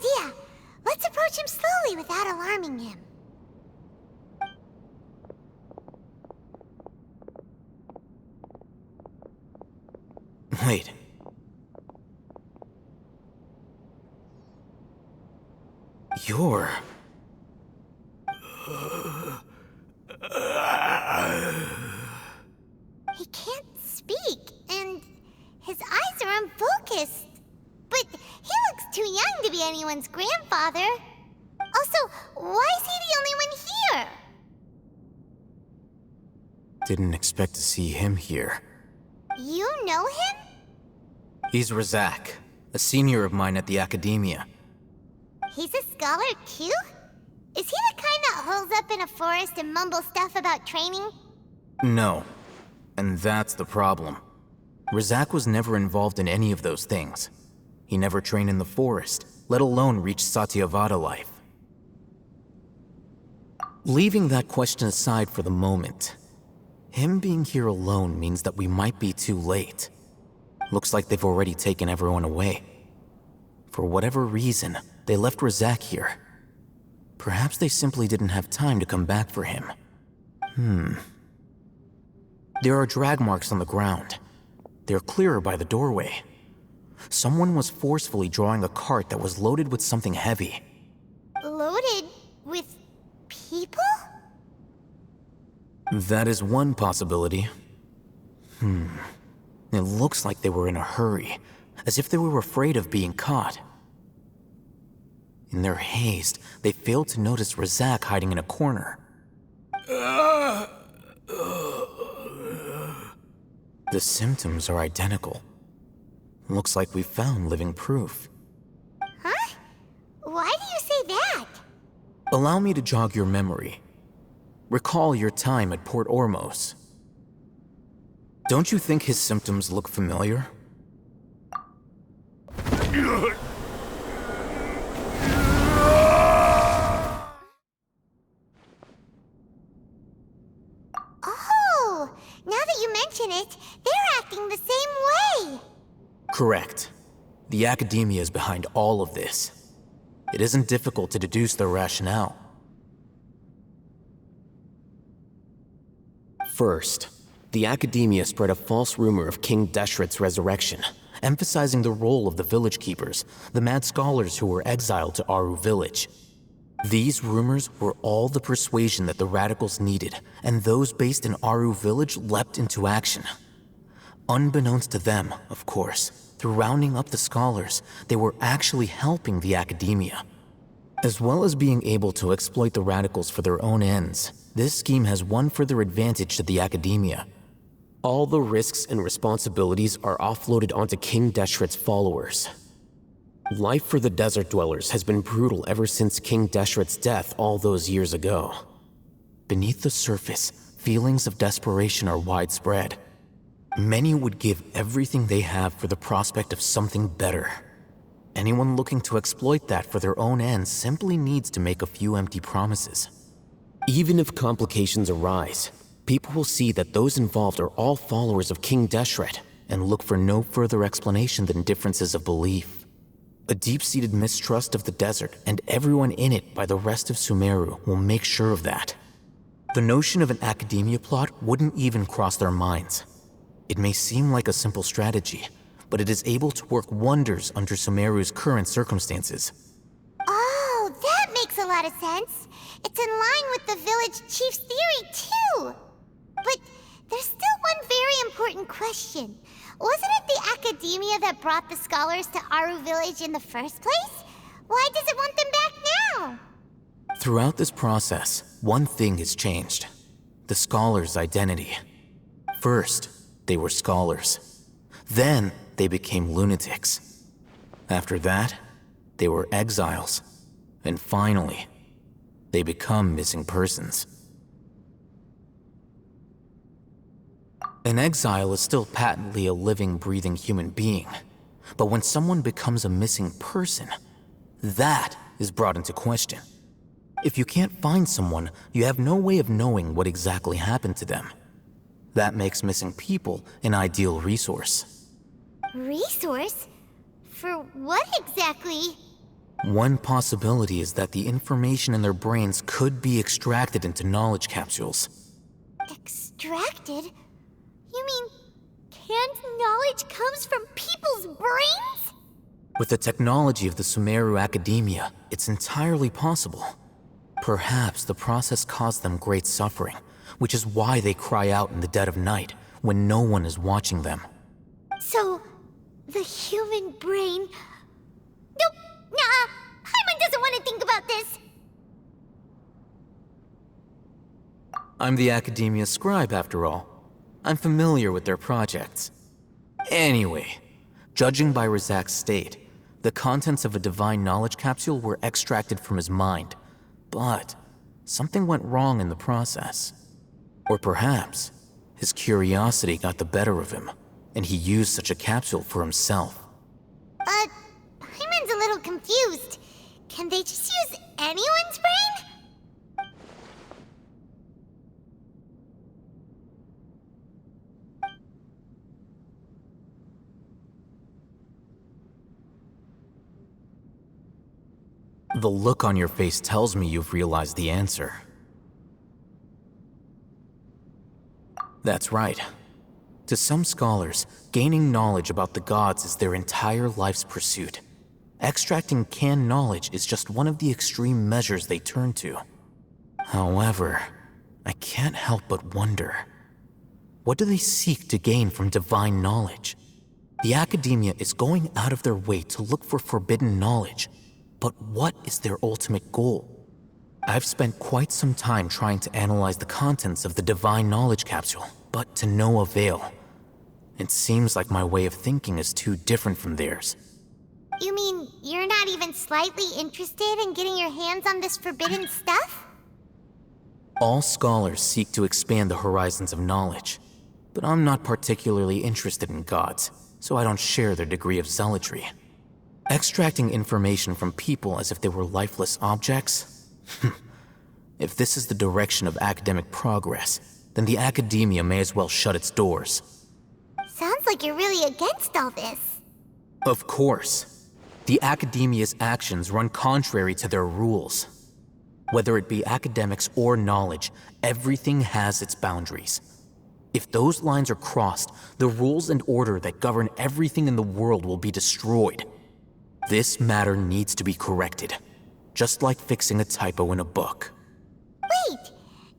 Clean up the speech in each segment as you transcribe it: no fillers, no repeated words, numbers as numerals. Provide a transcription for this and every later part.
idea. Let's approach him slowly without alarming him. Wait. You're... He can't speak, and his eyes are unfocused. But he looks too young to be anyone's grandfather. Also, why is he the only one here? Didn't expect to see him here. You know him? He's Razak, a senior of mine at the Academia. He's a scholar too? Is he the kind that holes up in a forest and mumbles stuff about training? No. And that's the problem. Razak was never involved in any of those things. He never trained in the forest, let alone reach Satyavada life. Leaving that question aside for the moment, him being here alone means that we might be too late. Looks like they've already taken everyone away. For whatever reason, they left Razak here. Perhaps they simply didn't have time to come back for him. There are drag marks on the ground. They're clearer by the doorway. Someone was forcefully drawing a cart that was loaded with something heavy. Loaded with people? That is one possibility. It looks like they were in a hurry, as if they were afraid of being caught. In their haste, they failed to notice Razak hiding in a corner. The symptoms are identical. Looks like we found living proof. Huh? Why do you say that? Allow me to jog your memory. Recall your time at Port Ormos. Don't you think his symptoms look familiar? Oh, now that you mention it, they're acting the same way. Correct. The Academia is behind all of this. It isn't difficult to deduce their rationale. First, the Academia spread a false rumor of King Deshret's resurrection, emphasizing the role of the village keepers, the mad scholars who were exiled to Aru village. These rumors were all the persuasion that the radicals needed, and those based in Aru village leapt into action. Unbeknownst to them, of course, through rounding up the scholars, they were actually helping the Academia. As well as being able to exploit the radicals for their own ends, this scheme has one further advantage to the Academia. All the risks and responsibilities are offloaded onto King Deshret's followers. Life for the desert dwellers has been brutal ever since King Deshret's death all those years ago. Beneath the surface, feelings of desperation are widespread. Many would give everything they have for the prospect of something better. Anyone looking to exploit that for their own ends simply needs to make a few empty promises. Even if complications arise, people will see that those involved are all followers of King Deshret and look for no further explanation than differences of belief. A deep-seated mistrust of the desert and everyone in it by the rest of Sumeru will make sure of that. The notion of an Academia plot wouldn't even cross their minds. It may seem like a simple strategy, but it is able to work wonders under Sumeru's current circumstances. Oh, that makes a lot of sense. It's in line with the village chief's theory, too. But there's still one very important question. Wasn't it the Academia that brought the scholars to Aru village in the first place? Why does it want them back now? Throughout this process, one thing has changed. The scholars' identity. First, they were scholars. Then, they became lunatics. After that, they were exiles. And finally, they become missing persons. An exile is still patently a living, breathing human being. But when someone becomes a missing person, that is brought into question. If you can't find someone, you have no way of knowing what exactly happened to them. That makes missing people an ideal resource. Resource? For what exactly? One possibility is that the information in their brains could be extracted into knowledge capsules. Extracted? You mean canned knowledge comes from people's brains? With the technology of the Sumeru Academia, it's entirely possible. Perhaps the process caused them great suffering, which is why they cry out in the dead of night when no one is watching them. So, the human brain... Nope, nah, Paimon doesn't want to think about this. I'm the Academia scribe, after all. I'm familiar with their projects. Anyway, judging by Razak's state, the contents of a divine knowledge capsule were extracted from his mind, but something went wrong in the process. Or perhaps his curiosity got the better of him, and he used such a capsule for himself. Paimon's a little confused. Can they just use anyone's brain? The look on your face tells me you've realized the answer. That's right. To some scholars, gaining knowledge about the gods is their entire life's pursuit. Extracting canned knowledge is just one of the extreme measures they turn to. However, I can't help but wonder, what do they seek to gain from divine knowledge? The Academia is going out of their way to look for forbidden knowledge, but what is their ultimate goal? I've spent quite some time trying to analyze the contents of the divine knowledge capsule, but to no avail. It seems like my way of thinking is too different from theirs. You mean you're not even slightly interested in getting your hands on this forbidden stuff? All scholars seek to expand the horizons of knowledge, but I'm not particularly interested in gods, so I don't share their degree of zealotry. Extracting information from people as if they were lifeless objects? If this is the direction of academic progress, then the Academia may as well shut its doors. Sounds like you're really against all this. Of course. The Academia's actions run contrary to their rules. Whether it be academics or knowledge, everything has its boundaries. If those lines are crossed, the rules and order that govern everything in the world will be destroyed. This matter needs to be corrected, just like fixing a typo in a book. Wait,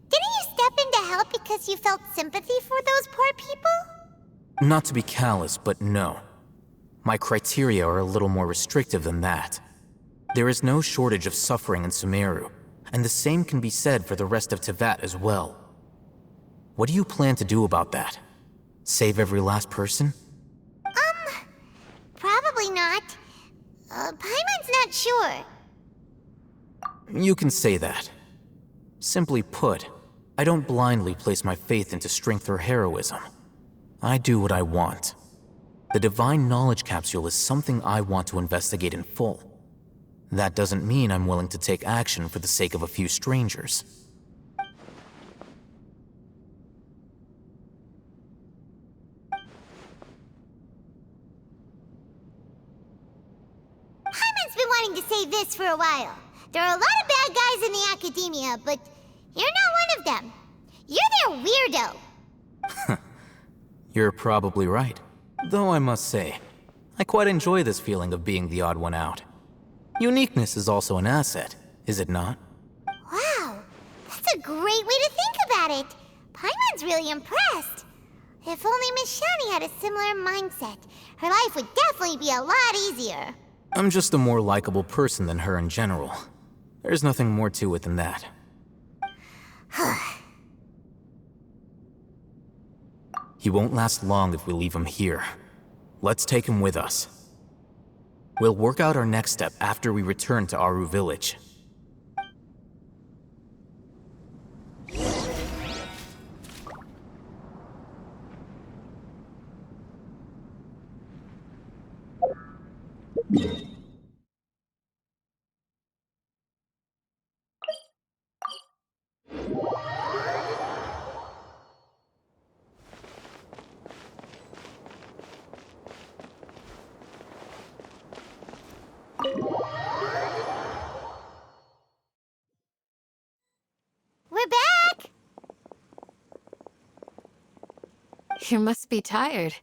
didn't you step in to help because you felt sympathy for those poor people? Not to be callous, but no. My criteria are a little more restrictive than that. There is no shortage of suffering in Sumeru, and the same can be said for the rest of Teyvat as well. What do you plan to do about that? Save every last person? Probably not. Paimon's not sure. You can say that. Simply put, I don't blindly place my faith into strength or heroism. I do what I want. The divine knowledge capsule is something I want to investigate in full. That doesn't mean I'm willing to take action for the sake of a few strangers. Paimon's been wanting to say this for a while. There are a lot of bad guys in the Academia, but you're not one of them. You're their weirdo. You're probably right. Though I must say, I quite enjoy this feeling of being the odd one out. Uniqueness is also an asset, is it not? Wow, that's a great way to think about it. Paimon's really impressed. If only Miss Shani had a similar mindset, her life would definitely be a lot easier. I'm just a more likable person than her in general. There's nothing more to it than that. He won't last long if we leave him here. Let's take him with us. We'll work out our next step after we return to Aru Village. You must be tired.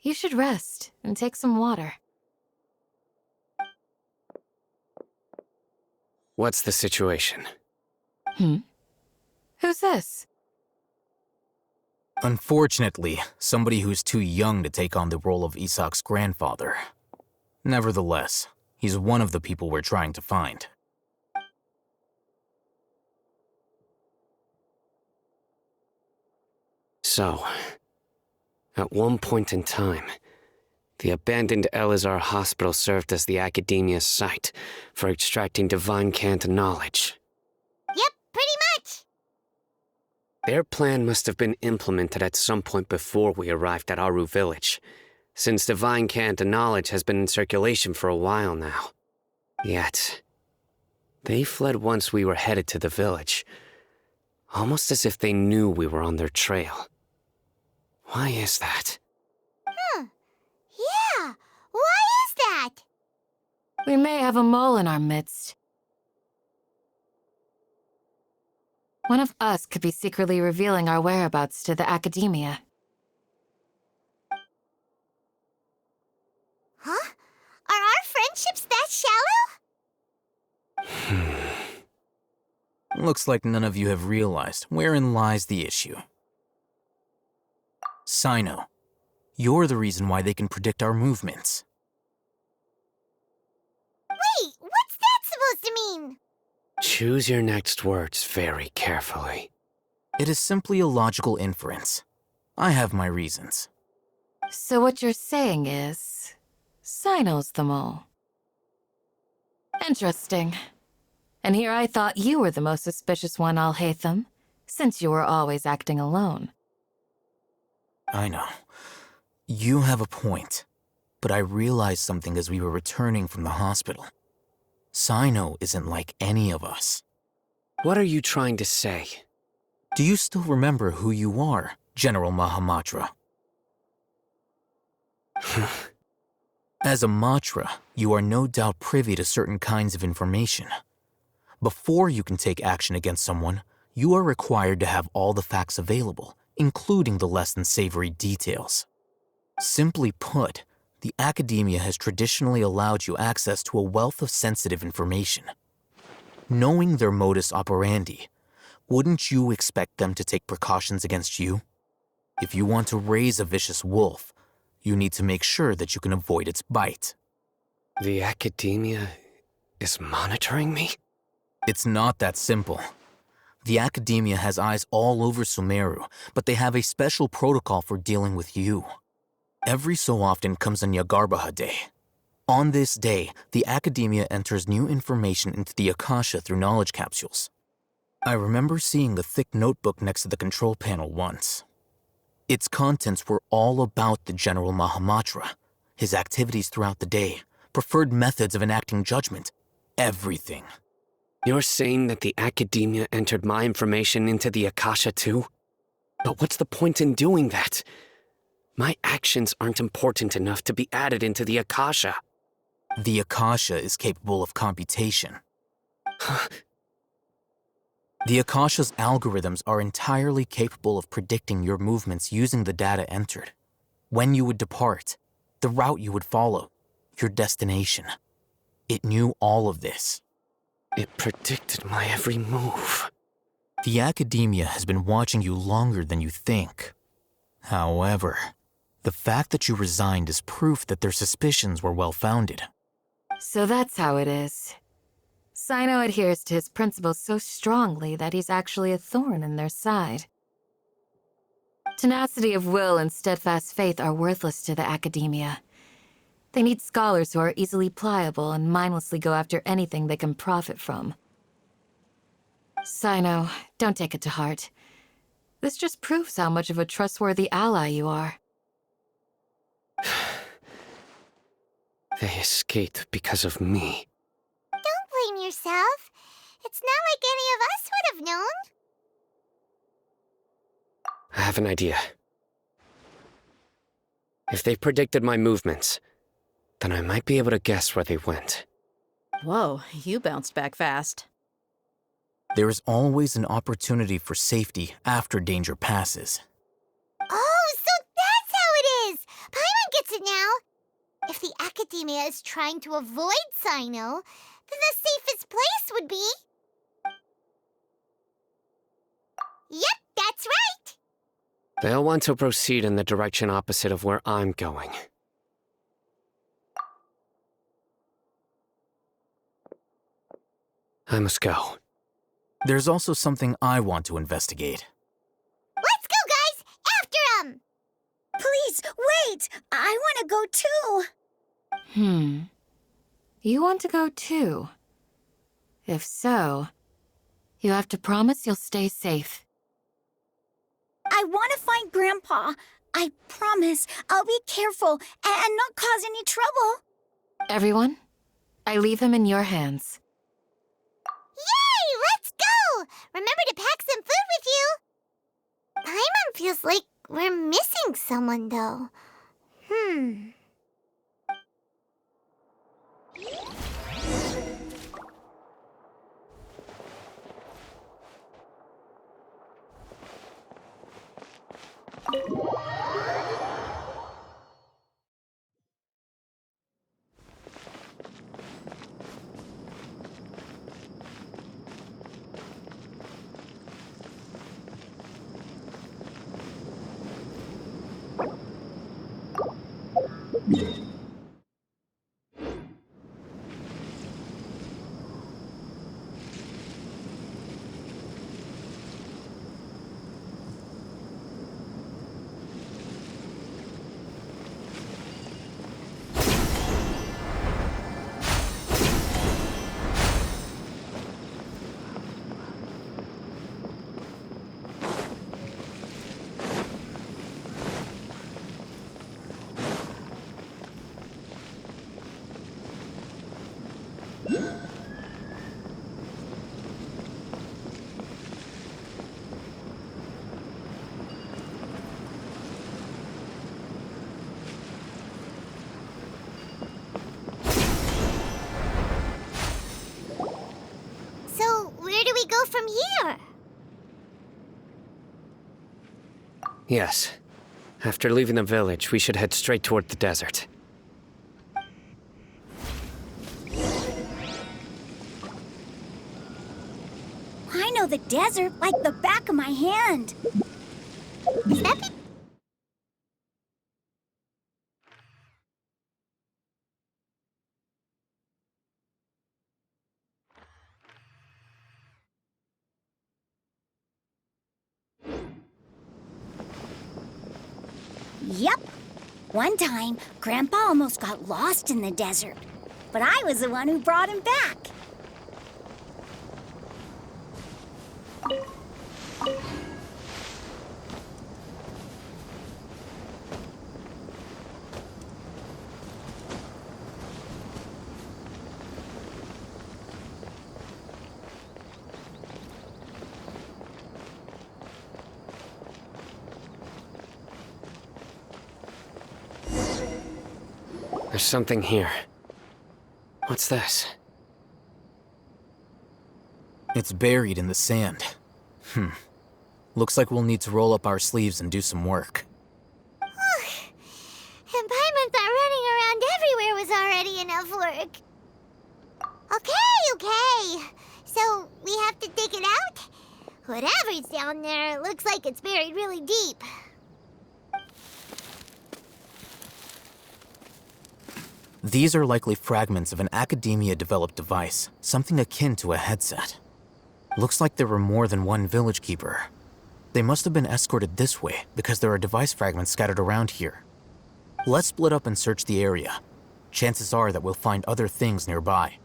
You should rest and take some water. What's the situation? Who's this? Unfortunately, somebody who's too young to take on the role of Isak's grandfather. Nevertheless, he's one of the people we're trying to find. So, at one point in time, the abandoned Elezear hospital served as the Academia's site for extracting divine cant knowledge. Yep, pretty much. Their plan must have been implemented at some point before we arrived at Aru Village, since divine cant knowledge has been in circulation for a while now. Yet, they fled once we were headed to the village, almost as if they knew we were on their trail. Why is that? Yeah, why is that? We may have a mole in our midst. One of us could be secretly revealing our whereabouts to the Academia. Huh? Are our friendships that shallow? Looks like none of you have realized wherein lies the issue. Sino, you're the reason why they can predict our movements. Wait, what's that supposed to mean? Choose your next words very carefully. It is simply a logical inference. I have my reasons. So what you're saying is... Sino's the mole. Interesting. And here I thought you were the most suspicious one, Alhaitham, since you were always acting alone. I know. You have a point. But I realized something as we were returning from the hospital. Sino isn't like any of us. What are you trying to say? Do you still remember who you are, General Mahamatra? As a Matra, you are no doubt privy to certain kinds of information. Before you can take action against someone, you are required to have all the facts available, including the less than savory details. Simply put, the Academia has traditionally allowed you access to a wealth of sensitive information. Knowing their modus operandi, wouldn't you expect them to take precautions against you? If you want to raise a vicious wolf, you need to make sure that you can avoid its bite. The Academia is monitoring me? It's not that simple. The Academia has eyes all over Sumeru, but they have a special protocol for dealing with you. Every so often comes a Nyagarbaha Day. On this day, the Academia enters new information into the Akasha through knowledge capsules. I remember seeing the thick notebook next to the control panel once. Its contents were all about the General Mahamatra, his activities throughout the day, preferred methods of enacting judgment, everything. You're saying that the Academia entered my information into the Akasha too? But what's the point in doing that? My actions aren't important enough to be added into the Akasha. The Akasha is capable of computation. The Akasha's algorithms are entirely capable of predicting your movements using the data entered. When you would depart, the route you would follow, your destination. It knew all of this. It predicted my every move. The Academia has been watching you longer than you think. However, the fact that you resigned is proof that their suspicions were well-founded. So that's how it is. Sino adheres to his principles so strongly that he's actually a thorn in their side. Tenacity of will and steadfast faith are worthless to the Academia. They need scholars who are easily pliable and mindlessly go after anything they can profit from. Sino, don't take it to heart. This just proves how much of a trustworthy ally you are. They escaped because of me. Don't blame yourself. It's not like any of us would have known. I have an idea. If they predicted my movements, then I might be able to guess where they went. Whoa, you bounced back fast. There is always an opportunity for safety after danger passes. Oh, so academia is trying to avoid Sino, then the safest place would be... Yep, that's right! They'll want to proceed in the direction opposite of where I'm going. I must go. There's also something I want to investigate. Let's go, guys! After 'em! Please, wait! I want to go too! You want to go too? If so, you have to promise you'll stay safe. I want to find Grandpa. I promise I'll be careful and not cause any trouble. Everyone, I leave him in your hands. Yay! Let's go! Remember to pack some food with you! Paimon feels like we're missing someone, though. So, where do we go from here? Yes. After leaving the village, we should head straight toward the desert. I know the desert like the back of my hand. Is that Yep. One time, Grandpa almost got lost in the desert. But I was the one who brought him back. There's something here. What's this? It's buried in the sand. Looks like we'll need to roll up our sleeves and do some work. And Paimon thought running around everywhere was already enough work. Okay. So, we have to dig it out? Whatever's down there, looks like it's buried really deep. These are likely fragments of an academia-developed device, something akin to a headset. Looks like there were more than one village keeper. They must have been escorted this way because there are device fragments scattered around here. Let's split up and search the area. Chances are that we'll find other things nearby.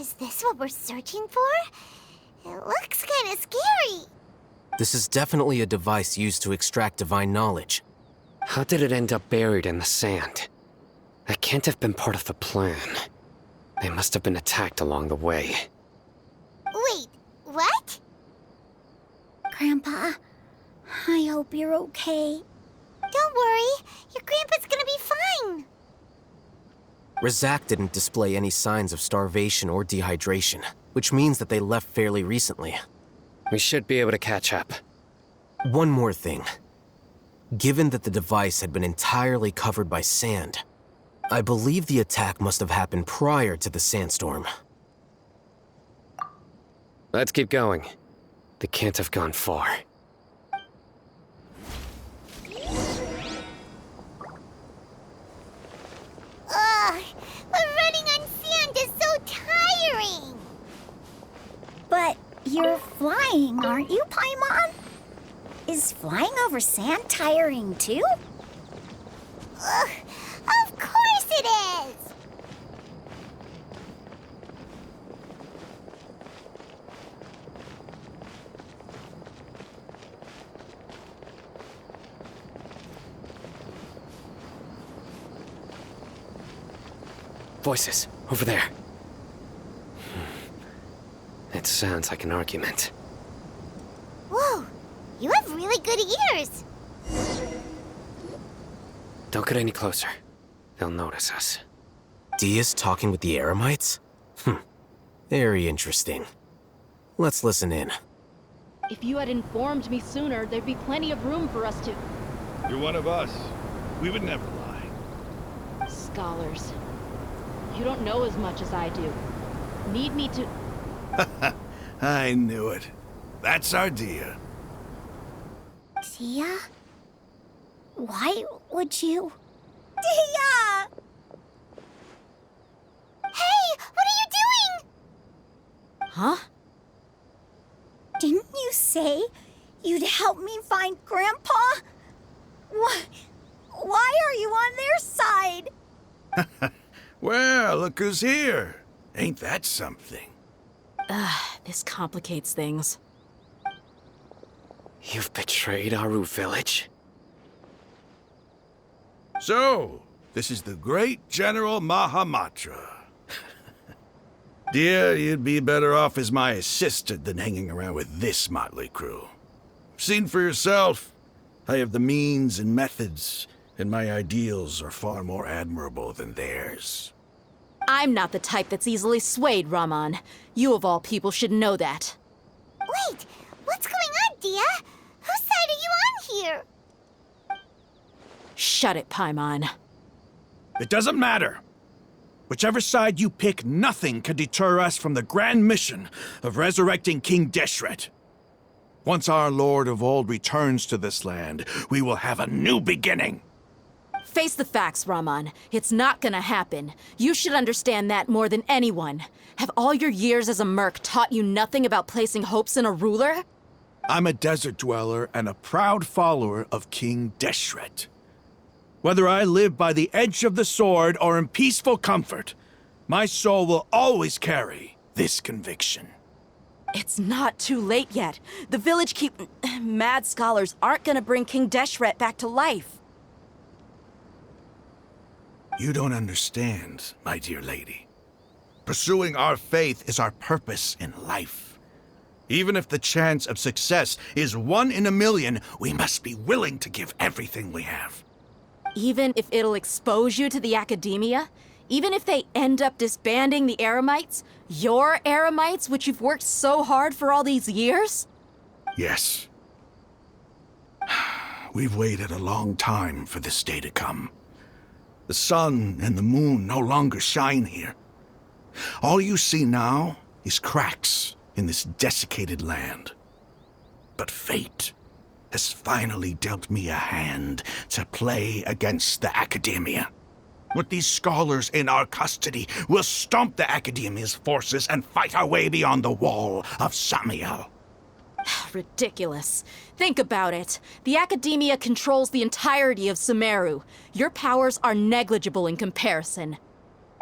Is this what we're searching for? It looks kinda scary. This is definitely a device used to extract divine knowledge. How did it end up buried in the sand? That can't have been part of the plan. They must have been attacked along the way. Wait, what? Grandpa, I hope you're okay. Don't worry, your grandpa's gonna be fine. Razak didn't display any signs of starvation or dehydration, which means that they left fairly recently. We should be able to catch up. One more thing. Given that the device had been entirely covered by sand, I believe the attack must have happened prior to the sandstorm. Let's keep going. They can't have gone far. Ugh, but running on sand is so tiring. But you're flying, aren't you, Paimon? Is flying over sand tiring too? Ugh, of course it is. Voices, over there. It sounds like an argument. Whoa, you have really good ears. Don't get any closer. They'll notice us. Dia's talking with the Eremites? Very interesting. Let's listen in. If you had informed me sooner, there'd be plenty of room for us to... You're one of us. We would never lie. Scholars. You don't know as much as I do. Need me to... I knew it. That's our Dia. Dia? Why would you? Dia! Hey, what are you doing? Huh? Didn't you say you'd help me find Grandpa? Why are you on their side? Well, look who's here. Ain't that something? This complicates things. You've betrayed Aru Village? So, this is the great General Mahamatra. Dear, you'd be better off as my assistant than hanging around with this motley crew. Seen for yourself. I have the means and methods, and my ideals are far more admirable than theirs. I'm not the type that's easily swayed, Raman. You of all people should know that. Wait, what's going on, Dia? Whose side are you on here? Shut it, Paimon. It doesn't matter. Whichever side you pick, nothing can deter us from the grand mission of resurrecting King Deshret. Once our Lord of Old returns to this land, we will have a new beginning. Face the facts, Raman. It's not gonna happen. You should understand that more than anyone. Have all your years as a merc taught you nothing about placing hopes in a ruler? I'm a desert dweller and a proud follower of King Deshret. Whether I live by the edge of the sword or in peaceful comfort, my soul will always carry this conviction. It's not too late yet. The village mad scholars aren't gonna bring King Deshret back to life. You don't understand, my dear lady. Pursuing our faith is our purpose in life. Even if the chance of success is 1 in a million, we must be willing to give everything we have. Even if it'll expose you to the academia? Even if they end up disbanding the Eremites? Your Eremites, which you've worked so hard for all these years? Yes. We've waited a long time for this day to come. The sun and the moon no longer shine here. All you see now is cracks in this desiccated land. But fate has finally dealt me a hand to play against the Academia. With these scholars in our custody, we'll stomp the Academia's forces and fight our way beyond the wall of Samiel. Ridiculous. Think about it. The Academia controls the entirety of Sumeru. Your powers are negligible in comparison.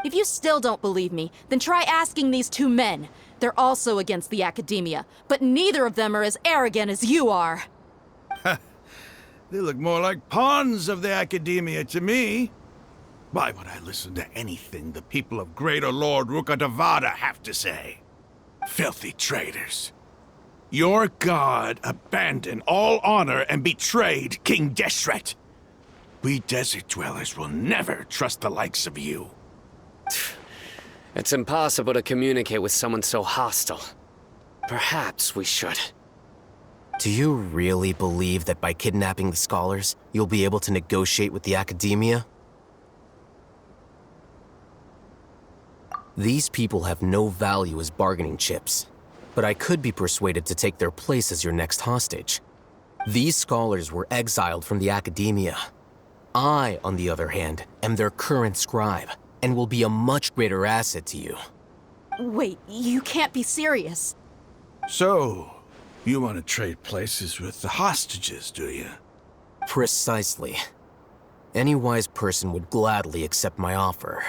If you still don't believe me, then try asking these 2 men. They're also against the Academia, but neither of them are as arrogant as you are. They look more like pawns of the Academia to me. Why would I listen to anything the people of Greater Lord Rukkhadevada have to say? Filthy traitors. Your god abandoned all honor and betrayed King Deshret. We desert dwellers will never trust the likes of you. It's impossible to communicate with someone so hostile. Perhaps we should. Do you really believe that by kidnapping the scholars, you'll be able to negotiate with the academia? These people have no value as bargaining chips, but I could be persuaded to take their place as your next hostage. These scholars were exiled from the academia. I, on the other hand, am their current scribe, and will be a much greater asset to you. Wait, you can't be serious. So, you want to trade places with the hostages, do you? Precisely. Any wise person would gladly accept my offer.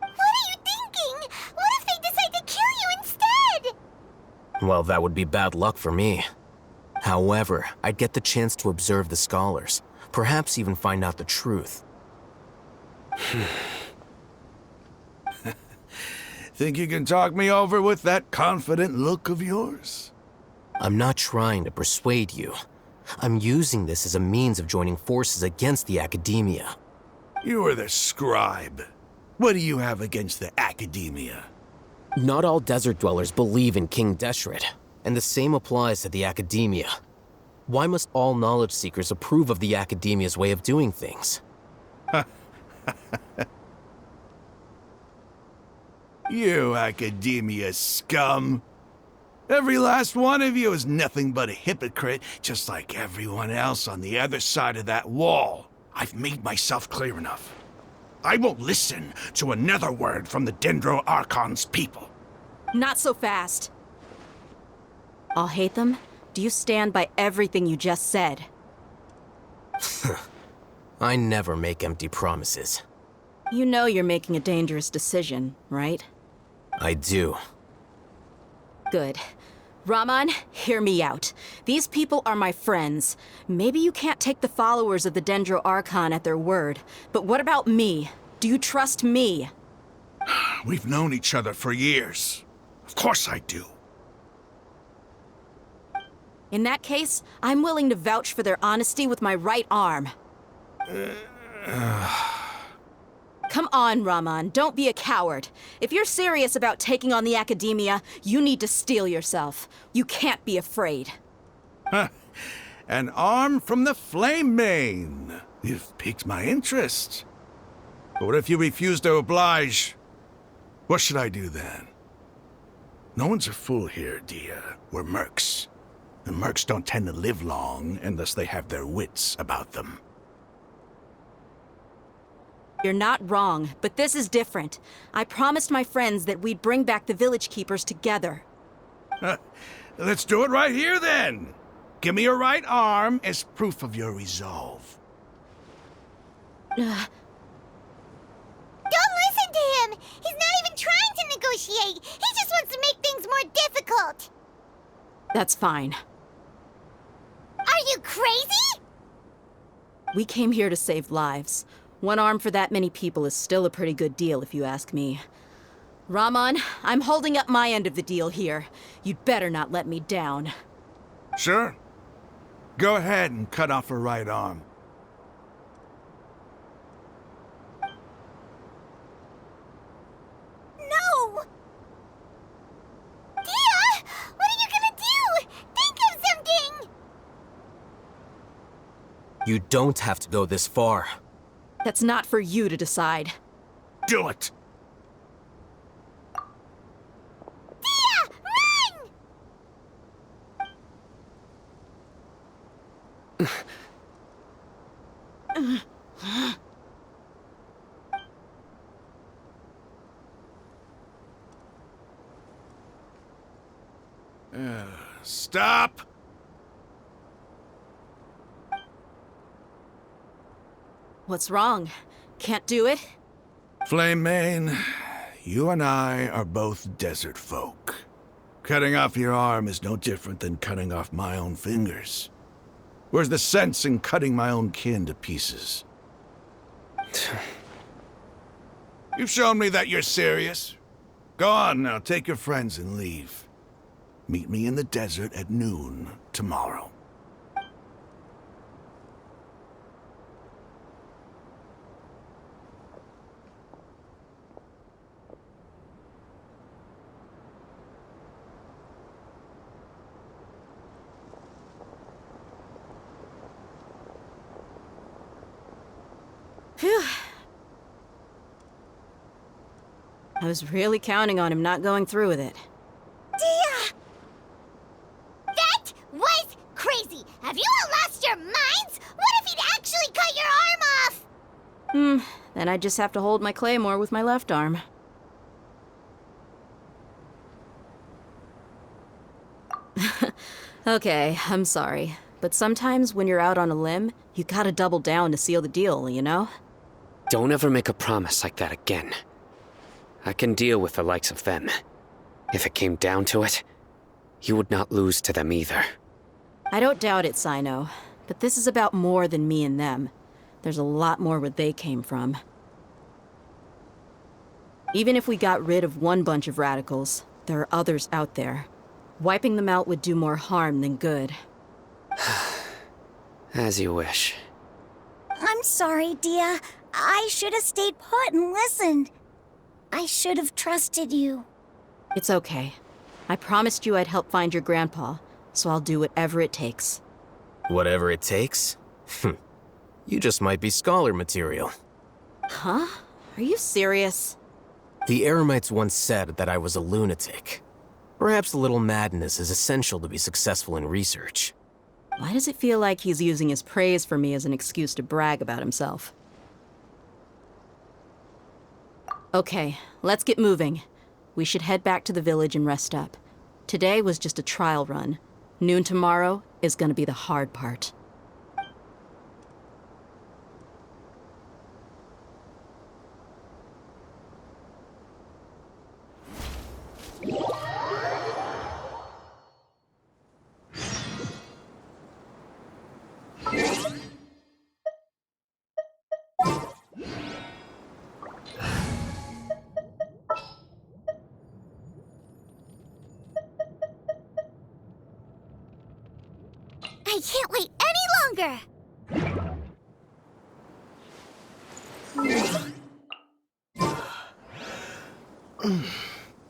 What are you thinking? What if they decide to kill you instead? Well, that would be bad luck for me. However, I'd get the chance to observe the scholars, perhaps even find out the truth. Think you can talk me over with that confident look of yours? I'm not trying to persuade you. I'm using this as a means of joining forces against the academia. You are the scribe. What do you have against the academia? Not all desert dwellers believe in King Deshret, and the same applies to the academia. Why must all knowledge seekers approve of the academia's way of doing things? You academia scum. Every last one of you is nothing but a hypocrite, just like everyone else on the other side of that wall. I've made myself clear enough. I won't listen to another word from the Dendro Archon's people. Not so fast. I'll hate them. Do you stand by everything you just said? I never make empty promises. You know you're making a dangerous decision, right? I do. Good. Raman, hear me out. These people are my friends. Maybe you can't take the followers of the Dendro Archon at their word, but what about me? Do you trust me? We've known each other for years. Of course I do. In that case, I'm willing to vouch for their honesty with my right arm. Come on, Raman, don't be a coward. If you're serious about taking on the academia, you need to steel yourself. You can't be afraid. An arm from the Flame Mane. You've piqued my interest. But what if you refuse to oblige? What should I do then? No one's a fool here, Dia. We're mercs. And mercs don't tend to live long unless they have their wits about them. You're not wrong, but this is different. I promised my friends that we'd bring back the village keepers together. Let's do it right here, then. Give me your right arm as proof of your resolve. Don't listen to him! He's not even trying to negotiate! He just wants to make things more difficult! That's fine. Are you crazy? We came here to save lives. One arm for that many people is still a pretty good deal, if you ask me. Raman, I'm holding up my end of the deal here. You'd better not let me down. Sure. Go ahead and cut off her right arm. No! Dia! What are you gonna do? Think of something! You don't have to go this far. That's not for you to decide. Do it! Dia! Run! Stop! What's wrong? Can't do it? Flame Mane, you and I are both desert folk. Cutting off your arm is no different than cutting off my own fingers. Where's the sense in cutting my own kin to pieces? You've shown me that you're serious. Go on now, take your friends and leave. Meet me in the desert at noon tomorrow. Phew. I was really counting on him not going through with it. Dia! That was crazy! Have you all lost your minds? What if he'd actually cut your arm off? Then I'd just have to hold my claymore with my left arm. Okay, I'm sorry. But sometimes when you're out on a limb, you gotta double down to seal the deal, you know? Don't ever make a promise like that again. I can deal with the likes of them. If it came down to it, you would not lose to them either. I don't doubt it, Sino. But this is about more than me and them. There's a lot more where they came from. Even if we got rid of one bunch of radicals, there are others out there. Wiping them out would do more harm than good. As you wish. I'm sorry, Dia. I should have stayed put and listened. I should have trusted you. It's okay. I promised you I'd help find your grandpa, so I'll do whatever it takes. Whatever it takes? You just might be scholar material. Huh? Are you serious? The Eremites once said that I was a lunatic. Perhaps a little madness is essential to be successful in research. Why does it feel like he's using his praise for me as an excuse to brag about himself? Okay, let's get moving. We should head back to the village and rest up. Today was just a trial run. Noon tomorrow is gonna be the hard part. I can't wait any longer!